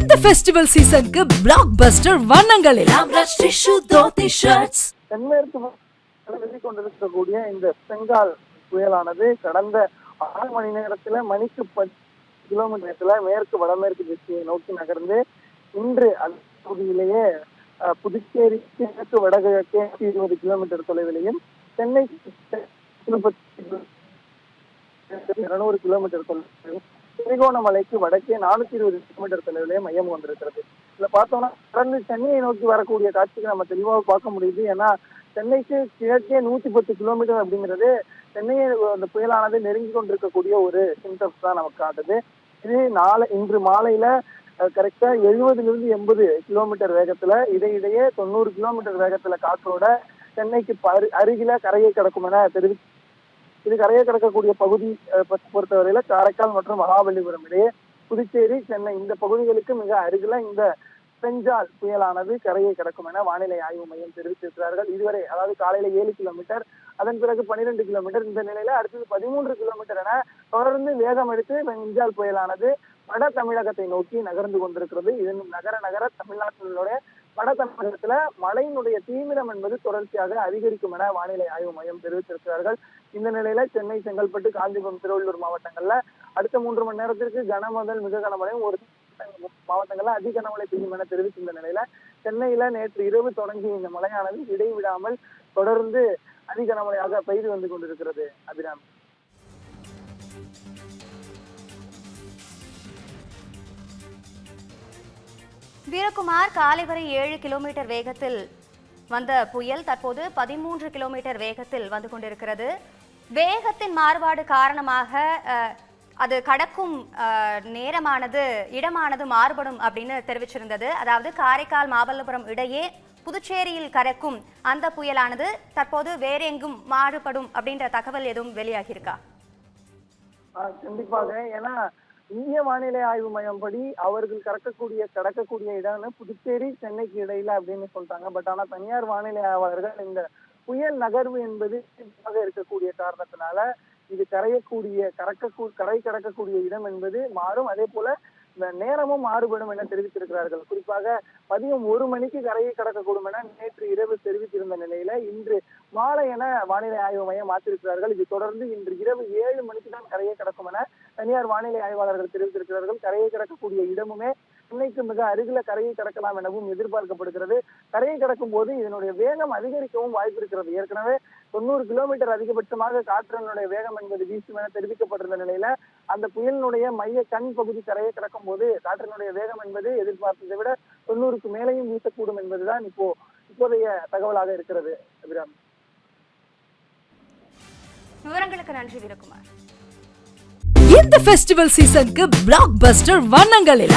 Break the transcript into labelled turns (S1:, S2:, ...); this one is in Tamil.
S1: இந்த ஃபெஸ்டிவல் சீசனுக்கு பிளாக் பஸ்டர் வண்ணங்களில்
S2: தென்மேற்கு கொண்டிருக்கக்கூடிய இந்த பெங்கால் புயலானது கடந்த 6 மணி நேரத்துல மணிக்கு 10 கிலோமீட்டர்ல மேற்கு வடமேற்கு திசையை நோக்கி நகர்ந்து இன்று அந்த பகுதியிலேயே புதுச்சேரி கிழக்கு வடகிழக்கே 20 கிலோமீட்டர் தொலைவிலையும் சென்னை 200 கிலோமீட்டர் தொலைவிலும் திருகோணமலைக்கு வடக்கே 420 கிலோமீட்டர் தொலைவிலே மையம் கொண்டிருக்கிறது. இதுல பார்த்தோம்னா தொடர்ந்து சென்னையை நோக்கி வரக்கூடிய காட்சிக்கு நம்ம தெளிவாக பார்க்க முடியுது. ஏன்னா சென்னைக்கு கிழக்கே 110 கிலோமீட்டர் அப்படிங்கிறது சென்னையை அந்த புயலானது நெருங்கி கொண்டிருக்கக்கூடிய ஒரு சிம்டம்ஸ் தான் நமக்கு காட்டுது. இது இன்று மாலையில கரெக்டா 70 - 80 கிலோமீட்டர் வேகத்துல இடையிடையே 90 கிலோமீட்டர் வேகத்துல காற்றோட சென்னைக்கு அருகில கரையை கடக்கும் என இது கரையை கடக்கக்கூடிய பகுதி பொறுத்தவரையில காரைக்கால் மற்றும் மகாபலிபுரம் இடையே புதுச்சேரி சென்னை இந்த பகுதிகளுக்கு மிக அருகில இந்த பெஞ்சால் புயலானது கரையை கடக்கும் என வானிலை ஆய்வு மையம் தெரிவித்திருக்கிறார்கள். இதுவரை அதாவது காலையில 7 கிலோமீட்டர், அதன் பிறகு 12 கிலோமீட்டர், இந்த நிலையில அடுத்தது 13 கிலோமீட்டர் என தொடர்ந்து வேகம் எடுத்து பெஞ்சால் புயலானது வட தமிழகத்தை நோக்கி நகர்ந்து கொண்டிருக்கிறது. இதன் நகர தமிழ்நாட்டினுடைய வட தமிழகத்துல மழையினுடைய தீவிரம் என்பது தொடர்ச்சியாக அதிகரிக்கும் என வானிலை ஆய்வு மையம் தெரிவித்திருக்கிறார்கள். இந்த நிலையில சென்னை, செங்கல்பட்டு, காஞ்சிபுரம், திருவள்ளூர் மாவட்டங்கள்ல அடுத்த 3 மணி நேரத்திற்கு கன முதல் மிக கனமழையும், ஒரு மாவட்டங்கள்ல அதிக கனமழை பெய்யும் என தெரிவித்திருந்த நிலையில சென்னையில நேற்று இரவு தொடங்கிய இந்த மழையானது இடைவிடாமல் தொடர்ந்து அதிக கனமழையாக பெய்து வந்து கொண்டிருக்கிறது. அபிராமி.
S3: வீரகுமார், காலை வரை 7 கிலோமீட்டர் வேகத்தில் வந்த புயல் தற்போது 13 கிலோமீட்டர் வேகத்தில் வந்து கொண்டிருக்கிறது. வேகத்தின் மாறுபாடு காரணமாக அது கடக்கும் இடமானது மாறுபடும் அப்படின்னு தெரிவிச்சிருந்தது. அதாவது காரைக்கால் மாமல்லபுரம் இடையே புதுச்சேரியில் கறக்கும் அந்த புயலானது தற்போது வேற எங்கும் மாறுபடும் அப்படின்ற தகவல் எதுவும் வெளியாகியிருக்கா?
S2: கண்டிப்பாக. ஏன்னா இந்திய வானிலை ஆய்வு மையம் படி அவர்கள் கடக்கக்கூடிய இடம் புதுச்சேரி சென்னைக்கு இடையில அப்படின்னு சொல்றாங்க. பட் ஆனா தனியார் வானிலை ஆய்வாளர்கள் இந்த புயல் நகர்வு என்பது இருக்கக்கூடிய காரணத்தினால இது கரை கடக்கக்கூடிய இடம் என்பது மாறும். அதே போல இந்த நேரமும் மாறுபடும் என தெரிவித்திருக்கிறார்கள். குறிப்பாக மதியம் 1 மணிக்கு கரையை கடக்கக்கூடும் என நேற்று இரவு தெரிவித்திருந்த நிலையில இன்று மாலை என வானிலை ஆய்வு மையம் மாற்றிருக்கிறார்கள். இது தொடர்ந்து இன்று இரவு 7 மணிக்கு தான் கரையை கடக்கும் என தனியார் வானிலை ஆய்வாளர்கள் தெரிவித்திருக்கிறார்கள். கரையை கடக்கக்கூடிய இடமுமே சென்னைக்கு மிக அருகில கரையை கடக்கலாம் எனவும் எதிர்பார்க்கப்படுகிறது. கரையை கடக்கும் போது இதனுடைய வேகம் அதிகரிக்கவும் வாய்ப்பு இருக்கிறது. ஏற்கனவே 90 கிலோமீட்டர் அதிகபட்சமாக காற்றினுடைய வேகம் என்பது வீசும் என தெரிவிக்கப்பட்டிருந்த நிலையில அந்த புயலினுடைய மைய கண் பகுதி கரையை கடக்கும் போது காற்றினுடைய வேகம் என்பது எதிர்பார்த்ததை விட 90க்கு மேலேயும் வீசக்கூடும் என்பதுதான் இப்போதைய தகவலாக இருக்கிறது. அபிராமி.
S3: விவரங்களுக்கு நன்றி வீரகுமார்.
S1: இந்த ஃபெஸ்டிவல் சீசனுக்கு பிளாக் பஸ்டர் வண்ணங்களில்